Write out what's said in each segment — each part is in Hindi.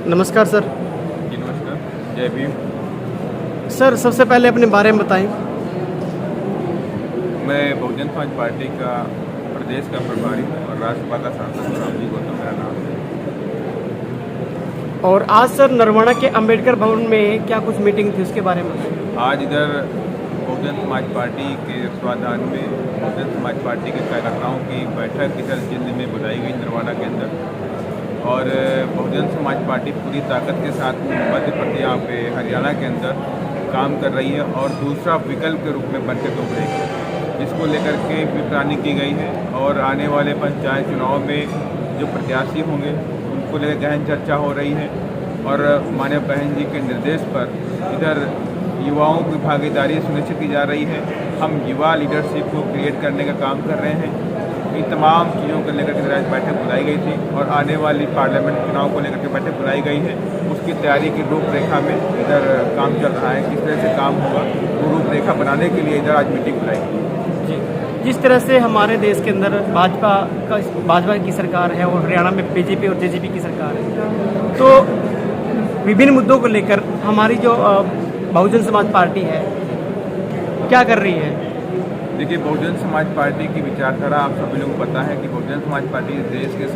नमस्कार सर। जी नमस्कार, जय भीम। सर सबसे पहले अपने बारे में बताएं। मैं बहुजन समाज पार्टी का प्रदेश का प्रभारी और राज्यसभा का सांसद रामजी गौतम मेरा नाम है। और आज सर नरवाना के अंबेडकर भवन में क्या कुछ मीटिंग थी, उसके बारे में? आज इधर बहुजन समाज पार्टी के स्वाधान में बहुजन समाज पार्टी के कार्यकर्ताओं की बैठक इधर जिले में बुलाई गई नरवाना के अंदर। और बहुजन समाज पार्टी पूरी ताकत के साथ मध्य प्रदेश यहाँ पे हरियाणा के अंदर काम कर रही है और दूसरा विकल्प के रूप में बन के उभरेगी, जिसको लेकर के प्लानिंग की गई है। और आने वाले पंचायत चुनाव में जो प्रत्याशी होंगे उनको लेकर गहन चर्चा हो रही है। और माननीय बहन जी के निर्देश पर इधर युवाओं की भागीदारी सुनिश्चित की जा रही है। हम युवा लीडरशिप को क्रिएट करने का काम कर रहे हैं। इन तमाम चीज़ों को लेकर के आज बैठक बुलाई गई थी और आने वाली पार्लियामेंट चुनाव को लेकर के बैठक बुलाई गई है। उसकी तैयारी की रूपरेखा में इधर काम चल रहा है, किस तरह से काम होगा वो रूपरेखा बनाने के लिए इधर आज मीटिंग बुलाई गई। जी, जिस तरह से हमारे देश के अंदर भाजपा की सरकार है और हरियाणा में बीजेपी और जेजेपी की सरकार है, तो विभिन्न मुद्दों को लेकर हमारी जो बहुजन समाज पार्टी है क्या कर रही है? देखिए, बहुजन समाज पार्टी की विचारधारा आप सभी लोगों को पता है कि बहुजन समाज पार्टी देश के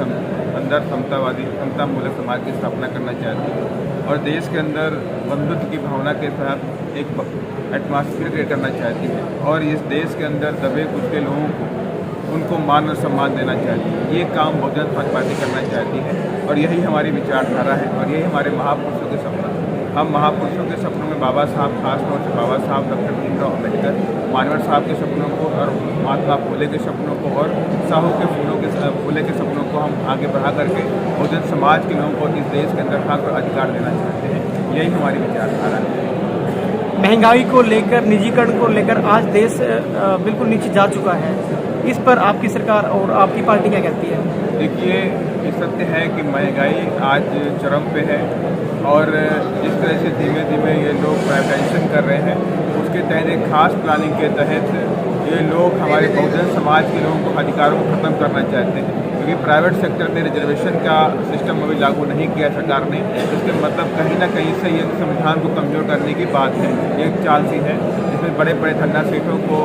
अंदर समतामूलक समाज की स्थापना करना चाहती है और देश के अंदर बंधुत्व की भावना के साथ एक एटमॉस्फेयर क्रिएट करना चाहती है और इस देश के अंदर दबे कुचले लोगों को उनको मान और सम्मान देना चाहती है। ये काम बहुजन समाज पार्टी करना चाहती है और यही हमारी विचारधारा है और यही हमारे महापुरुषों के सपना है। हम महापुरुषों के सपनों में बाबा साहब, खासतौर से बाबा साहब डॉक्टर भीमराव अम्बेडकर, मानवत साहब के सपनों को और महात्मा फुले के सपनों को और साहू के फुले के सपनों को हम आगे बढ़ा करके बहुजन समाज के लोगों को इस देश के अंदर हक और अधिकार देना चाहते हैं। यही हमारी विचारधारा है। महंगाई को लेकर, निजीकरण को लेकर आज देश बिल्कुल नीचे जा चुका है। इस पर आपकी सरकार और आपकी पार्टी क्या कहती है? देखिए, ये सत्य है कि महंगाई आज चरम पे है और जिस तरह से धीमे धीमे ये लोग प्राइवेटाइजेशन कर रहे हैं, उसके तहत एक खास प्लानिंग के तहत ये लोग हमारे बहुजन समाज के लोगों को अधिकारों को ख़त्म करना चाहते हैं। क्योंकि प्राइवेट सेक्टर में रिजर्वेशन का सिस्टम अभी लागू नहीं किया सरकार ने, इसके मतलब कहीं ना कहीं से ये संविधान को कमज़ोर करने की बात है। ये एक चाल सी है जिसमें बड़े बड़े धन्ना सेठों को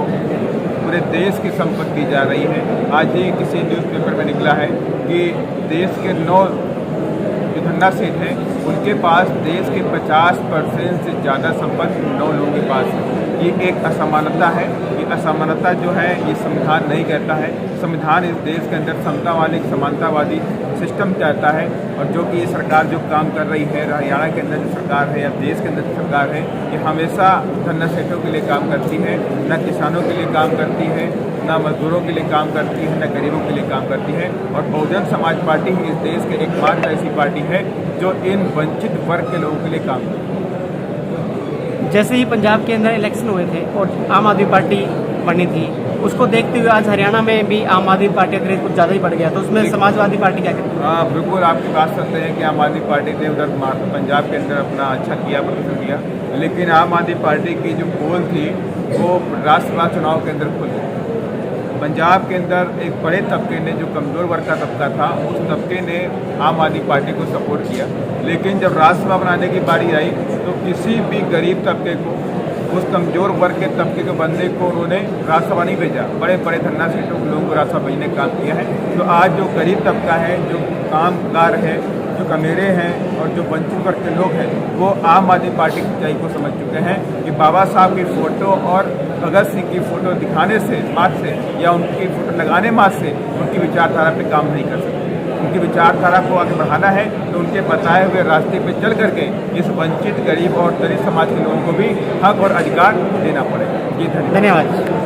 पूरे देश की संपत्ति जा रही है। आज ही किसी न्यूज़पेपर में निकला है कि देश के 9 जो धन्ना सेठ हैं उनके पास देश के 50% से ज़्यादा संपत्ति 9 लोगों के पास है। ये एक असमानता है। ये असमानता जो है ये संविधान नहीं कहता है। संविधान इस देश के अंदर समतावादी समानतावादी सिस्टम चाहता है, और जो कि ये सरकार जो काम कर रही है, हरियाणा के अंदर जो सरकार है या देश के अंदर जो सरकार है, ये हमेशा धन्ना सेठों के लिए काम करती है, न किसानों के लिए काम करती है, न मजदूरों के लिए काम करती है, न गरीबों के लिए काम करती है। और बहुजन समाज पार्टी ही इस देश के एकमात्र ऐसी पार्टी है जो इन वंचित वर्ग के लोगों के लिए काम करती है। जैसे ही पंजाब के अंदर इलेक्शन हुए थे और आम आदमी पार्टी बनी थी, उसको देखते हुए आज हरियाणा में भी आम आदमी पार्टी का क्रेज कुछ ज़्यादा ही बढ़ गया, तो उसमें समाजवादी पार्टी क्या करेगी? हाँ, बिल्कुल आपकी बात सुनते हैं कि आम आदमी पार्टी ने उधर पंजाब के अंदर अपना अच्छा किया, प्रदर्शन किया, लेकिन आम आदमी पार्टी की जो पोल थी वो राष्ट्रसभा चुनाव के अंदर खुल गई। पंजाब के अंदर एक बड़े तबके ने, जो कमज़ोर वर्ग का तबका था, उस तबके ने आम आदमी पार्टी को सपोर्ट किया, लेकिन जब राज्यसभा बनाने की बारी आई तो किसी भी गरीब तबके को, उस कमज़ोर वर्ग के तबके के बंदे को उन्होंने राज्यसभा नहीं भेजा। बड़े बड़े धन्ना सेठों के लोगों को राज्यसभा भेजने का काम किया है। तो आज जो गरीब तबका है, जो कामगार है, जो कमेरे हैं और जो वंचित वर्ग के लोग हैं, वो आम आदमी पार्टी की सच्चाई को समझ चुके हैं कि बाबा साहब की फ़ोटो और भगत सिंह की फ़ोटो दिखाने से मात्र से या उनकी फ़ोटो लगाने मात्र से उनकी विचारधारा पे काम नहीं कर सकते। उनकी विचारधारा को आगे बढ़ाना है तो उनके बताए हुए रास्ते पे चल करके इस वंचित, गरीब और दलित समाज के लोगों को भी हक और अधिकार देना पड़ेगा। जी धन्यवाद।